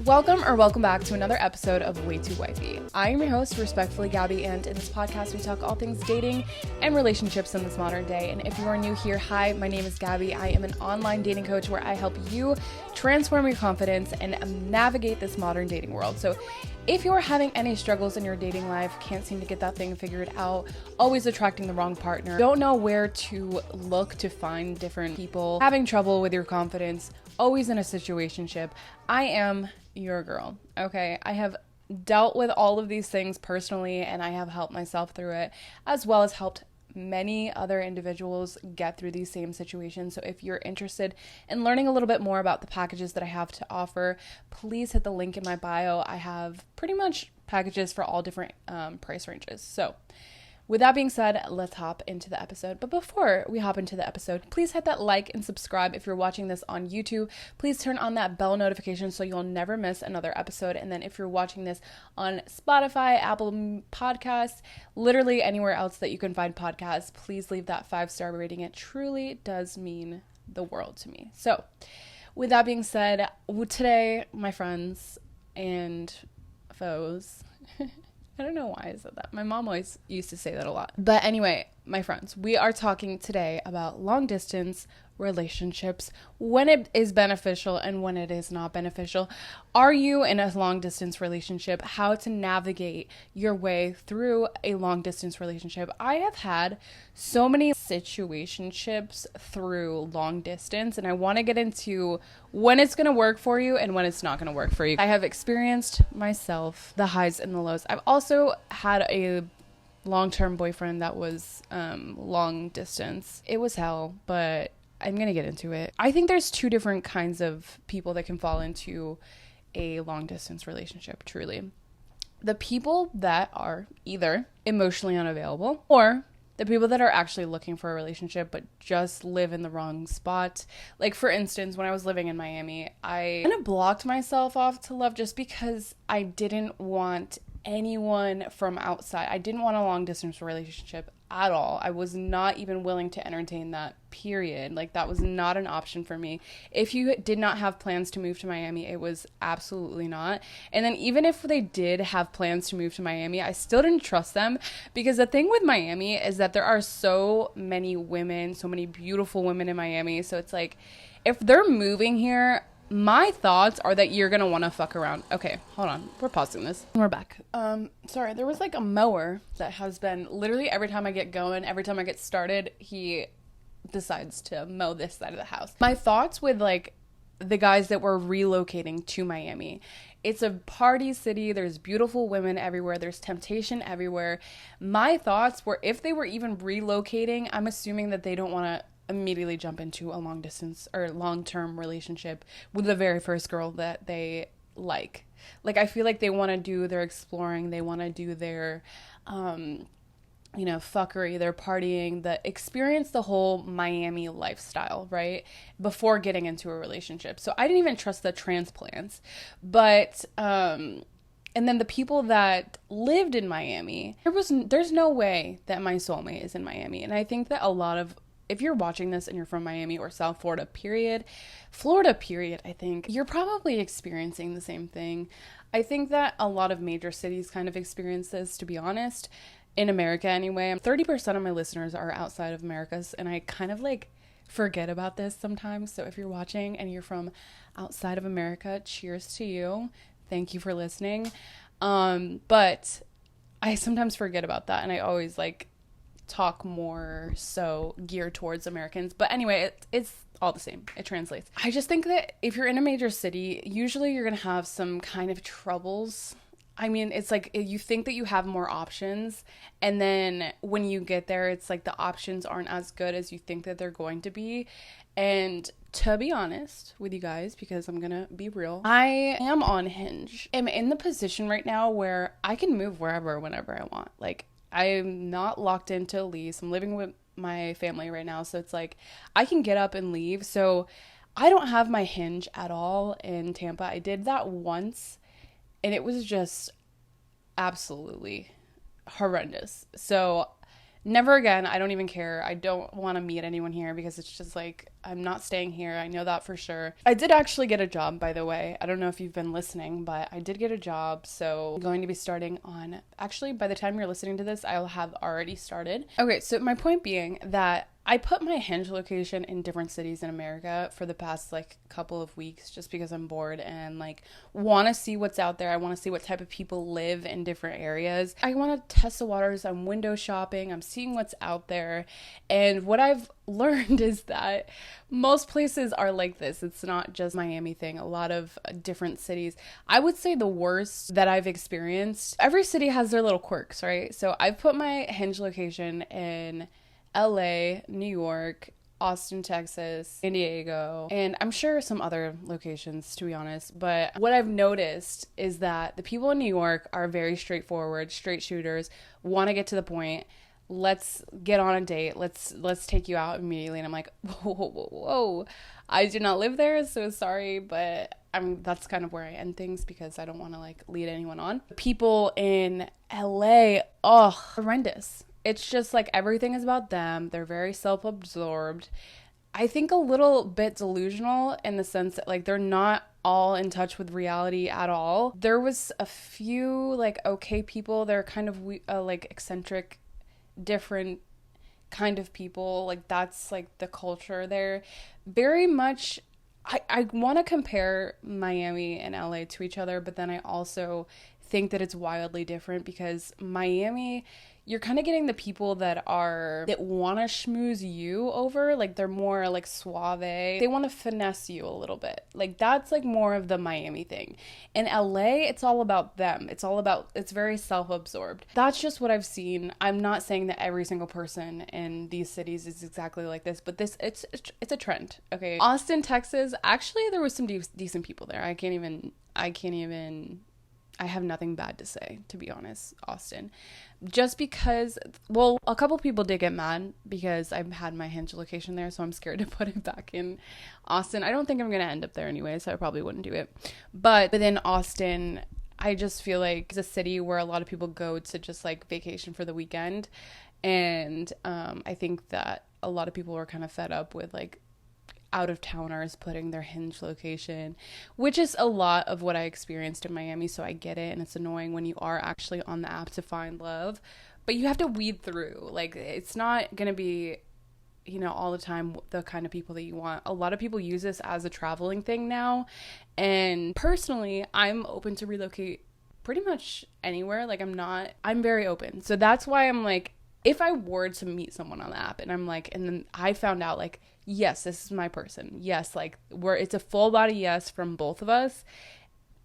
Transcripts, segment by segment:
Welcome back to another episode of Way Too Wifey. I am your host, respectfully Gabby, and in this podcast we talk all things dating and relationships in this modern day. And if you are new here, hi, my name is Gabby. I am an online dating coach where I help you transform your confidence and navigate this modern dating world. So if you're having any struggles in your dating life, can't seem to get that thing figured out, always attracting the wrong partner, don't know where to look to find different people, having trouble with your confidence, always in a situationship, I am your girl, okay? I have dealt with all of these things personally, and I have helped myself through it, as well as helped many other individuals get through these same situations. So if you're interested in learning a little bit more about the packages that I have to offer, please hit the link in my bio. I have pretty much packages for all different price ranges. So with that being said, let's hop into the episode. But before we hop into the episode, please hit that like and subscribe if you're watching this on YouTube. Please turn on that bell notification so you'll never miss another episode. And then if you're watching this on Spotify, Apple Podcasts, literally anywhere else that you can find podcasts, please leave that 5-star rating. It truly does mean the world to me. So with that being said, today, my friends and foes, I don't know why I said that. My mom always used to say that a lot. But anyway, my friends, we are talking today about long distance relationships, when it is beneficial and when it is not beneficial. Are you in a long distance relationship? How to navigate your way through a long distance relationship. I have had so many situationships through long distance, and I want to get into when it's going to work for you and when it's not going to work for you. I have experienced myself the highs and the lows. I've also had a long-term boyfriend that was long distance. It was hell, but I'm going to get into it. I think there's two different kinds of people that can fall into a long distance relationship, truly. The people that are either emotionally unavailable, or the people that are actually looking for a relationship but just live in the wrong spot. Like, for instance, when I was living in Miami, I kind of blocked myself off to love just because I didn't want anyone from outside. I didn't want a long distance relationship at all. I was not even willing to entertain that, period. Like, that was not an option for me. If you did not have plans to move to Miami, it was absolutely not. And then even if they did have plans to move to Miami, I still didn't trust them, because the thing with Miami is that there are so many women, so many beautiful women in Miami. So it's like, if they're moving here, my thoughts are that you're gonna want to fuck around. Okay, hold on. We're pausing this. We're back. Sorry, there was like a mower that has been literally every time I get going, every time I get started, he decides to mow this side of the house. My thoughts with like the guys that were relocating to Miami. It's a party city. There's beautiful women everywhere. There's temptation everywhere. My thoughts were, if they were even relocating, I'm assuming that they don't want to immediately jump into a long distance or long-term relationship with the very first girl that they like. I feel like they want to do their exploring, they want to do their fuckery, their partying, the experience, the whole Miami lifestyle, right, before getting into a relationship. So I didn't even trust the transplants. But and then the people that lived in Miami, there's no way that my soulmate is in Miami. And I think that a lot of, if you're watching this and you're from Miami or South Florida, period, I think you're probably experiencing the same thing. I think that a lot of major cities kind of experience this, to be honest, in America anyway. 30% of my listeners are outside of Americas, and I kind of like forget about this sometimes. So if you're watching and you're from outside of America, cheers to you. Thank you for listening. But I sometimes forget about that, and I always like talk more so geared towards Americans. But anyway, it's all the same. It translates. I just think that if you're in a major city, usually you're going to have some kind of troubles. I mean, it's like you think that you have more options, and then when you get there, it's like the options aren't as good as you think that they're going to be. And to be honest with you guys, because I'm gonna be real, I am on Hinge. I'm in the position right now where I can move wherever, whenever I want. Like, I'm not locked into a lease. I'm living with my family right now, so it's like I can get up and leave. So I don't have my Hinge at all in Tampa. I did that once, and it was just absolutely horrendous. So never again. I don't even care. I don't want to meet anyone here because it's just like, I'm not staying here. I know that for sure. I did actually get a job, by the way. I don't know if you've been listening, but I did get a job. So I'm going to be starting on, actually, by the time you're listening to this, I'll have already started. Okay, so my point being that I put my Hinge location in different cities in America for the past like couple of weeks just because I'm bored and like want to see what's out there. I want to see what type of people live in different areas. I want to test the waters. I'm window shopping. I'm seeing what's out there. And what I've learned is that most places are like this. It's not just Miami thing. A lot of different cities. I would say the worst that I've experienced, every city has their little quirks, right? So I've put my Hinge location in LA, New York, Austin, Texas, San Diego, and I'm sure some other locations, to be honest. But what I've noticed is that the people in New York are very straightforward, straight shooters, want to get to the point. Let's get on a date. Let's take you out immediately. And I'm like, whoa. I do not live there, so sorry, but that's kind of where I end things because I don't want to like lead anyone on. People in LA, horrendous. It's just like everything is about them. They're very self-absorbed. I think a little bit delusional in the sense that like they're not all in touch with reality at all. There was a few like okay people. They're kind of like eccentric, different kind of people. Like that's like the culture there. Very much I want to compare Miami and LA to each other, but then I also think that it's wildly different because Miami, you're kind of getting the people that want to schmooze you over. Like they're more like suave. They want to finesse you a little bit. Like that's like more of the Miami thing. In LA, it's all about them. It's very self-absorbed. That's just what I've seen. I'm not saying that every single person in these cities is exactly like this, but it's a trend. Okay. Austin, Texas, actually there was some decent people there. I have nothing bad to say, to be honest, Austin. Just because, well, a couple people did get mad because I had my Hinge location there, so I'm scared to put it back in Austin. I don't think I'm going to end up there anyway, so I probably wouldn't do it. But within Austin, I just feel like it's a city where a lot of people go to just like vacation for the weekend. And I think that a lot of people were kind of fed up with like out-of-towners putting their Hinge location, which is a lot of what I experienced in Miami, so I get it, and it's annoying when you are actually on the app to find love, but you have to weed through. Like, it's not gonna be, all the time the kind of people that you want. A lot of people use this as a traveling thing now, and personally, I'm open to relocate pretty much anywhere. Like, I'm very open, so that's why I'm like, if I were to meet someone on the app and I'm like, and then I found out like, yes, this is my person. Yes, like it's a full body yes from both of us.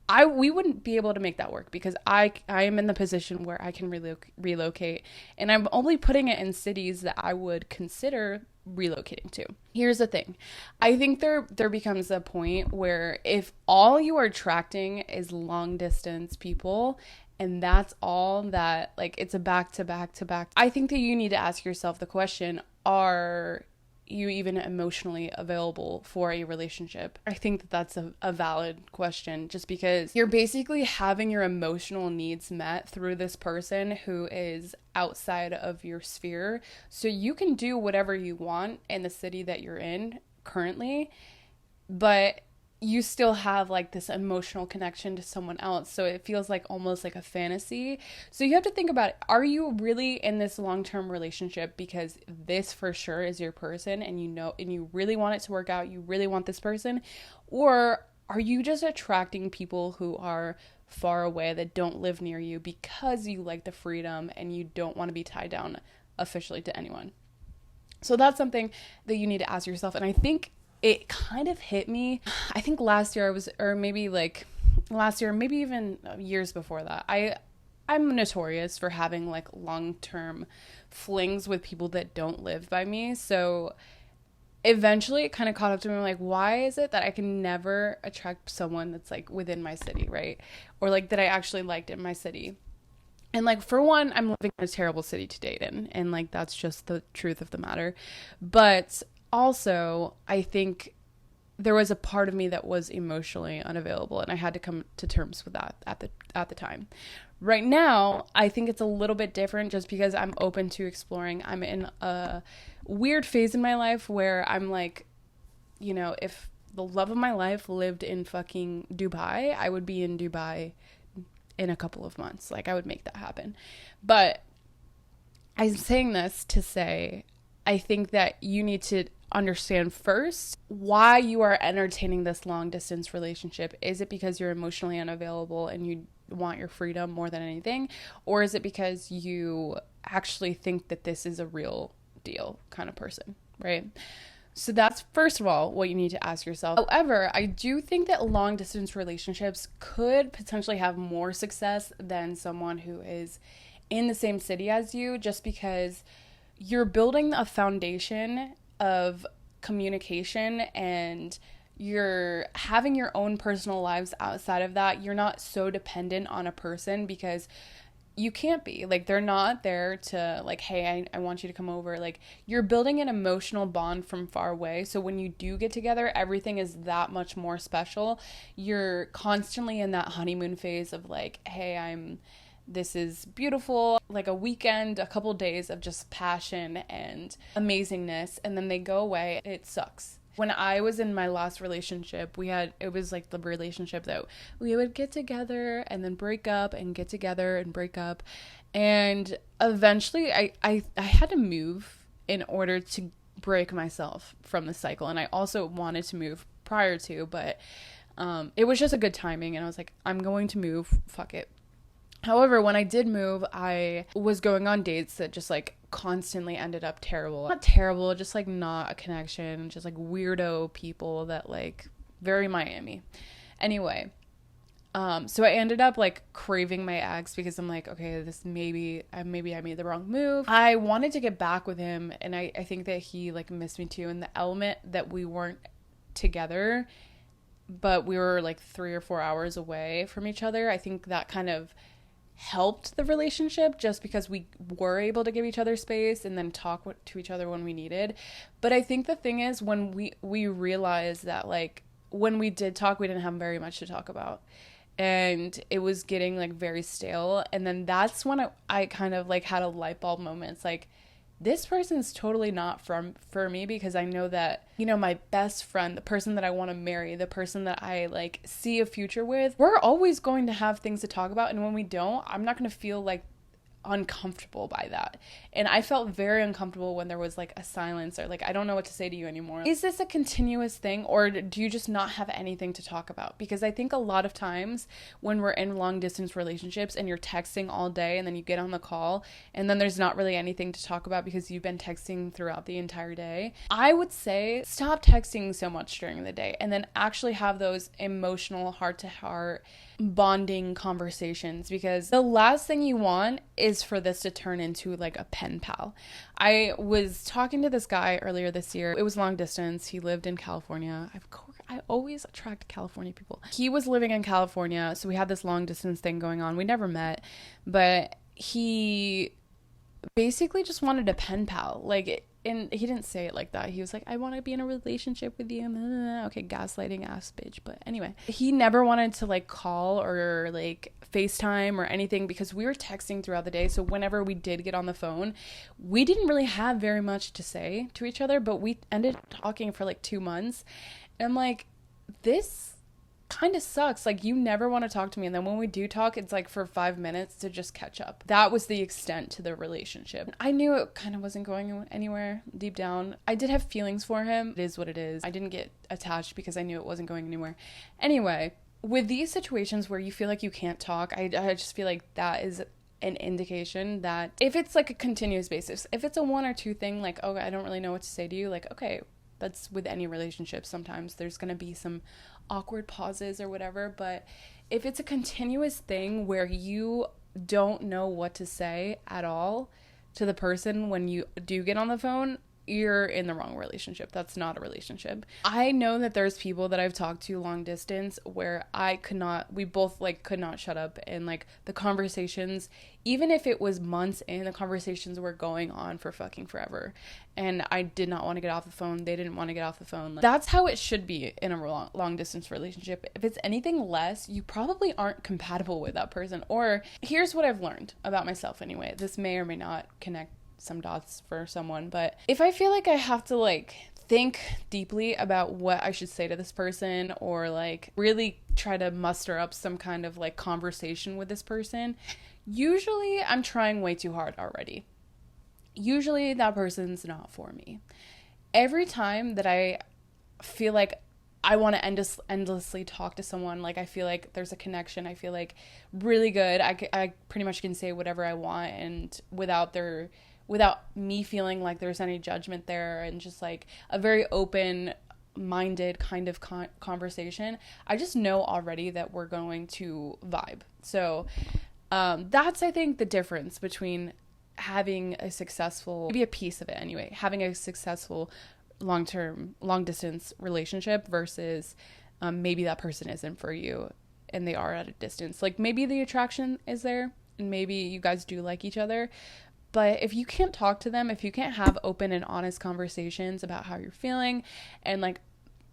We wouldn't be able to make that work because I am in the position where I can relocate, and I'm only putting it in cities that I would consider relocating to. Here's the thing. I think there becomes a point where if all you are attracting is long distance people, and that's all that, like, it's a back to back to back, I think that you need to ask yourself the question, are you even emotionally available for a relationship? I think that that's a valid question, just because you're basically having your emotional needs met through this person who is outside of your sphere. So you can do whatever you want in the city that you're in currently, but you still have like this emotional connection to someone else, so it feels like almost like a fantasy. So you have to think about it. Are you really in this long-term relationship because this for sure is your person, and you really want it to work out, you really want this person? Or are you just attracting people who are far away that don't live near you because you like the freedom and you don't want to be tied down officially to anyone? So that's something that you need to ask yourself. And I think it kind of hit me, I think maybe even years before that. I'm notorious for having like long-term flings with people that don't live by me. So eventually it kind of caught up to me. I'm like, why is it that I can never attract someone that's like within my city, right? Or like that I actually liked in my city. And like, for one, I'm living in a terrible city to date in, and like that's just the truth of the matter. But also, I think there was a part of me that was emotionally unavailable, and I had to come to terms with that at the time. Right now, I think it's a little bit different just because I'm open to exploring. I'm in a weird phase in my life where I'm like, you know, if the love of my life lived in fucking Dubai, I would be in Dubai in a couple of months. Like, I would make that happen. But I'm saying this to say, I think that you need to understand first why you are entertaining this long distance relationship. Is it because you're emotionally unavailable and you want your freedom more than anything? Or is it because you actually think that this is a real deal kind of person, right? So that's, first of all, what you need to ask yourself. However, I do think that long distance relationships could potentially have more success than someone who is in the same city as you, just because you're building a foundation of communication and you're having your own personal lives outside of that. You're not so dependent on a person because you can't be. Like, they're not there to, like, hey, I want you to come over. Like, you're building an emotional bond from far away. So when you do get together, everything is that much more special. You're constantly in that honeymoon phase of, like, hey, this is beautiful, like a weekend, a couple days of just passion and amazingness, and then they go away. It sucks. When I was in my last relationship, it was like the relationship that we would get together and then break up and get together and break up. And eventually I had to move in order to break myself from the cycle. And I also wanted to move prior to, but it was just a good timing. And I was like, I'm going to move, fuck it. However, when I did move, I was going on dates that just like constantly ended up terrible. Not terrible, just like not a connection, just like weirdo people that like very Miami. Anyway, so I ended up like craving my ex because I'm like, okay, this maybe I made the wrong move. I wanted to get back with him, and I think that he like missed me too. And the element that we weren't together, but we were like 3 or 4 hours away from each other, I think that kind of helped the relationship just because we were able to give each other space and then talk to each other when we needed. But I think the thing is, when we realized that like when we did talk, we didn't have very much to talk about, and it was getting like very stale. And then that's when I kind of like had a light bulb moment. It's like, this person's totally not for me, because I know that, you know, my best friend, the person that I want to marry, the person that I like see a future with, we're always going to have things to talk about. And when we don't, I'm not going to feel like uncomfortable by that. And I felt very uncomfortable when there was like a silence, or like, I don't know what to say to you anymore. Is this a continuous thing, or do you just not have anything to talk about? Because I think a lot of times when we're in long distance relationships and you're texting all day and then you get on the call and then there's not really anything to talk about because you've been texting throughout the entire day, I would say stop texting so much during the day and then actually have those emotional heart-to-heart bonding conversations, because the last thing you want is for this to turn into like a pen pal. I was talking to this guy earlier this year. It was long distance. He lived in California. I always attract California people. He was living in California, so we had this long distance thing going on. We never met, but he basically just wanted a pen pal. And he didn't say it like that. He was like, I want to be in a relationship with you. Okay, gaslighting ass bitch. But anyway, he never wanted to like call or like FaceTime or anything because we were texting throughout the day. So whenever we did get on the phone, we didn't really have very much to say to each other, but we ended up talking for like 2 months. And I'm like, this kind of sucks. Like, you never want to talk to me, and then when we do talk, it's like for 5 minutes to just catch up. That was the extent to the relationship. I knew it kind of wasn't going anywhere deep down. I did have feelings for him. It is what it is. I didn't get attached because I knew it wasn't going anywhere. Anyway, with these situations where you feel like you can't talk, I just feel like that is an indication that if it's like a continuous basis, if it's a 1 or 2 thing, like, oh, I don't really know what to say to you, like, okay, that's with any relationship. Sometimes there's going to be some awkward pauses or whatever, but if it's a continuous thing where you don't know what to say at all to the person when you do get on the phone, you're in the wrong relationship. That's not a relationship. I know that there's people that I've talked to long distance where we both like could not shut up, and like the conversations, even if it was months in, the conversations were going on for fucking forever. And I did not want to get off the phone. They didn't want to get off the phone. Like, that's how it should be in a long distance relationship. If it's anything less, you probably aren't compatible with that person. Or here's what I've learned about myself anyway. This may or may not connect some dots for someone, but if I feel like I have to like think deeply about what I should say to this person, or like really try to muster up some kind of like conversation with this person, usually I'm trying way too hard already. Usually that person's not for me. Every time that I feel like I want to endlessly talk to someone, like I feel like there's a connection, I feel like really good, I pretty much can say whatever I want, and without me feeling like there's any judgment there, and just like a very open-minded kind of conversation, I just know already that we're going to vibe. So that's, I think, the difference between having a successful, maybe a piece of it anyway, having a successful long distance relationship versus maybe that person isn't for you and they are at a distance. Like maybe the attraction is there and maybe you guys do like each other, but if you can't talk to them, if you can't have open and honest conversations about how you're feeling, and like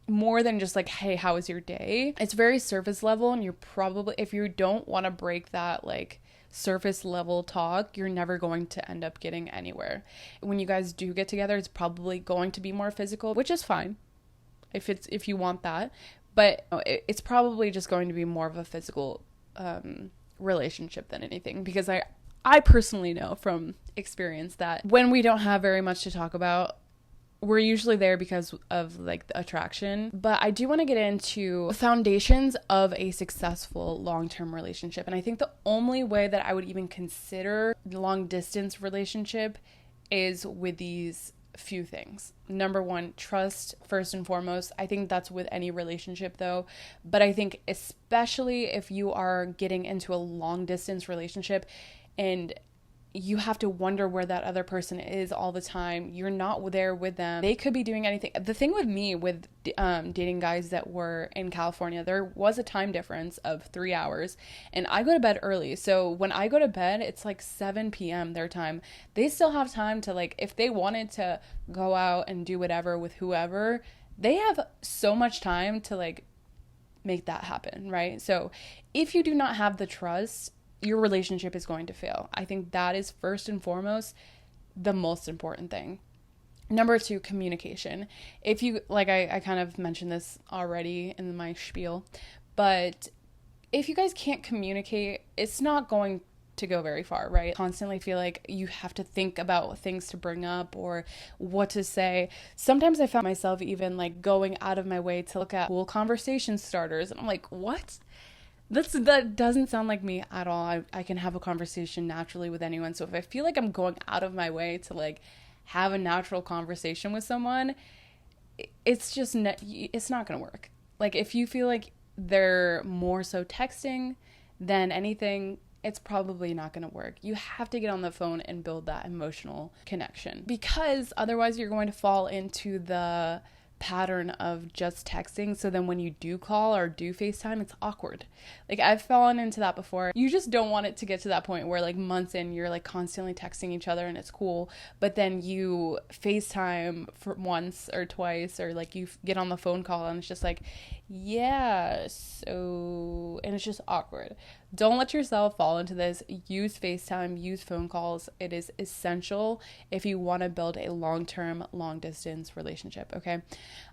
more than just like, hey, how was your day? It's very surface level, and you're probably, if you don't want to break that like surface level talk, you're never going to end up getting anywhere. When you guys do get together, it's probably going to be more physical, which is fine if you want that, but it's probably just going to be more of a physical relationship than anything, because I personally know from experience that when we don't have very much to talk about, we're usually there because of like the attraction. But I do want to get into the foundations of a successful long-term relationship. And I think the only way that I would even consider the long distance relationship is with these few things. Number one, trust first and foremost. I think that's with any relationship though. But I think especially if you are getting into a long distance relationship and you have to wonder where that other person is all the time. You're not there with them. They could be doing anything. The thing with me, with dating guys that were in California, there was a time difference of 3 hours, and I go to bed early. So when I go to bed, it's like 7 p.m. their time. They still have time to, like, if they wanted to go out and do whatever with whoever, they have so much time to, like, make that happen, right? So if you do not have the trust, your relationship is going to fail. I think that is first and foremost the most important thing. Number two, communication. If you, like I kind of mentioned this already in my spiel, but if you guys can't communicate, it's not going to go very far, right? Constantly feel like you have to think about things to bring up or what to say. Sometimes I found myself even like going out of my way to look at cool conversation starters, and I'm like, what? That doesn't sound like me at all. I can have a conversation naturally with anyone. So if I feel like I'm going out of my way to like have a natural conversation with someone, it's just it's not going to work. Like if you feel like they're more so texting than anything, it's probably not going to work. You have to get on the phone and build that emotional connection, because otherwise you're going to fall into the pattern of just texting. So then when you do call or do FaceTime, it's awkward. Like I've fallen into that before. You just don't want it to get to that point where like months in you're like constantly texting each other and it's cool, but then you FaceTime for once or twice, or like you get on the phone call and it's just like, yeah, so, and it's just awkward. Don't let yourself fall into this. Use FaceTime, use phone calls. It is essential if you want to build a long-term, long-distance relationship, okay?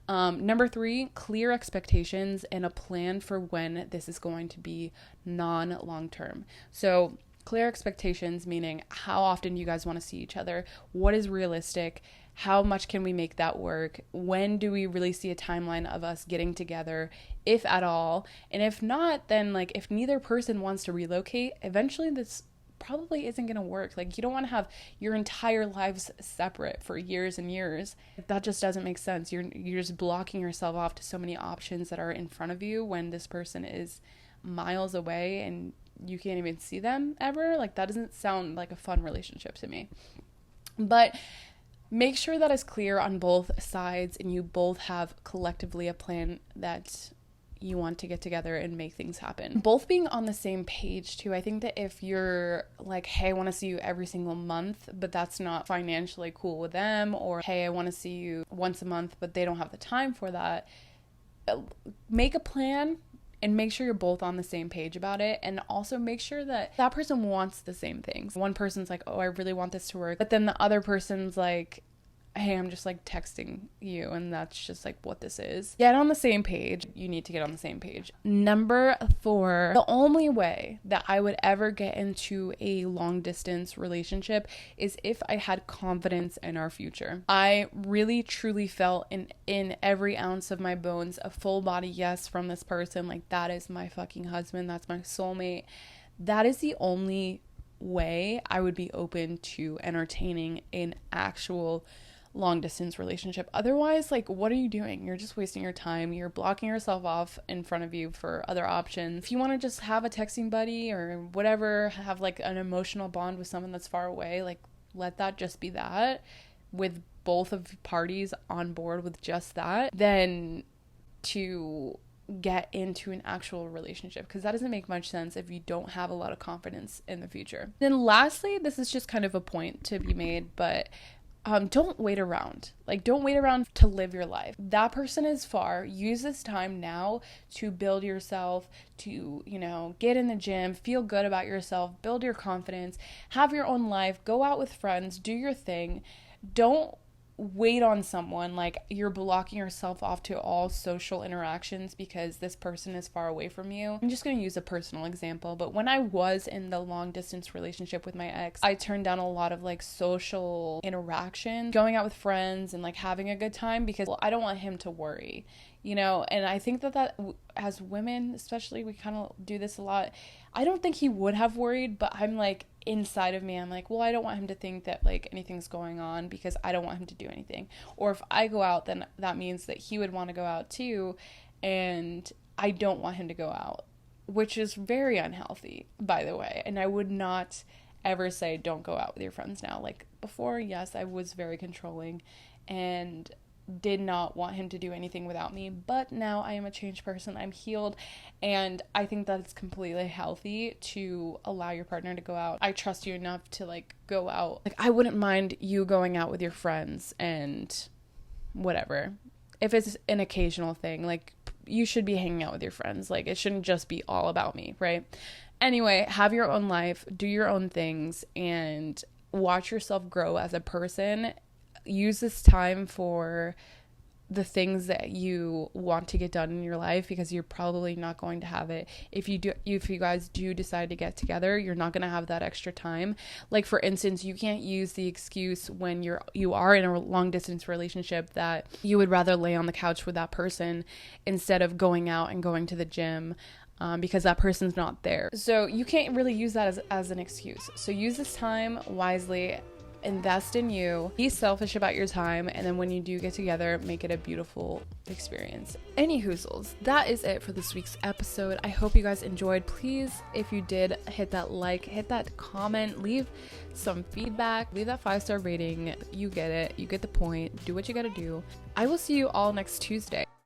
Number three, clear expectations and a plan for when this is going to be non-long-term. So clear expectations, meaning how often do you guys want to see each other? What is realistic? How much can we make that work? When do we really see a timeline of us getting together, if at all? And if not, then like if neither person wants to relocate, eventually this probably isn't going to work. Like you don't want to have your entire lives separate for years and years. That just doesn't make sense. You're just blocking yourself off to so many options that are in front of you when this person is miles away and you can't even see them ever. Like that doesn't sound like a fun relationship to me. But make sure that is clear on both sides and you both have collectively a plan that you want to get together and make things happen. Both being on the same page too. I think that if you're like, hey, I want to see you every single month, but that's not financially cool with them, or hey, I want to see you once a month, but they don't have the time for that, make a plan and make sure you're both on the same page about it. And also make sure that that person wants the same things. One person's like, oh, I really want this to work, but then the other person's like, hey, I'm just like texting you, and that's just like what this is. Get on the same page. You need to get on the same page. Number 4, the only way that I would ever get into a long distance relationship is if I had confidence in our future. I really truly felt in every ounce of my bones a full body yes from this person. Like, that is my fucking husband. That's my soulmate. That is the only way I would be open to entertaining an actual long distance relationship. Otherwise, like, what are you doing? You're just wasting your time. You're blocking yourself off in front of you for other options. If you want to just have a texting buddy or whatever, have like an emotional bond with someone that's far away, like, let that just be that, with both of parties on board with just that, then to get into an actual relationship, because that doesn't make much sense if you don't have a lot of confidence in the future. Then lastly, this is just kind of a point to be made, but don't wait around. Like, don't wait around to live your life. That person is far. Use this time now to build yourself, to, you know, get in the gym, feel good about yourself, build your confidence, have your own life, go out with friends, do your thing. Don't wait on someone. Like, you're blocking yourself off to all social interactions because this person is far away from you. I'm just going to use a personal example, but when I was in the long distance relationship with my ex, I turned down a lot of like social interaction, going out with friends and like having a good time, because I don't want him to worry, you know. And I think that as women especially, we kind of do this a lot. I don't think he would have worried, but I'm like, inside of me, I'm like, well, I don't want him to think that like anything's going on, because I don't want him to do anything. Or if I go out, then that means that he would want to go out too, and I don't want him to go out, which is very unhealthy, by the way. And I would not ever say don't go out with your friends now. Like, before, yes, I was very controlling and did not want him to do anything without me, but now I am a changed person. I'm healed, and I think that it's completely healthy to allow your partner to go out. I trust you enough to like go out. Like, I wouldn't mind you going out with your friends and whatever. If it's an occasional thing, like, you should be hanging out with your friends. Like, it shouldn't just be all about me, right? Anyway, have your own life, do your own things, and watch yourself grow as a person. Use this time for the things that you want to get done in your life, because you're probably not going to have it. If you guys do decide to get together, you're not going to have that extra time. Like, for instance, you can't use the excuse when you are in a long distance relationship that you would rather lay on the couch with that person instead of going out and going to the gym, because that person's not there. So you can't really use that as an excuse. So use this time wisely. Invest in you, be selfish about your time, and then when you do get together, make it a beautiful experience. Any hoozles, that is it for this week's episode. I hope you guys enjoyed. Please, if you did, hit that like, hit that comment, leave some feedback, leave that 5-star rating. You get it, you get the point, do what you gotta do. I will see you all next Tuesday.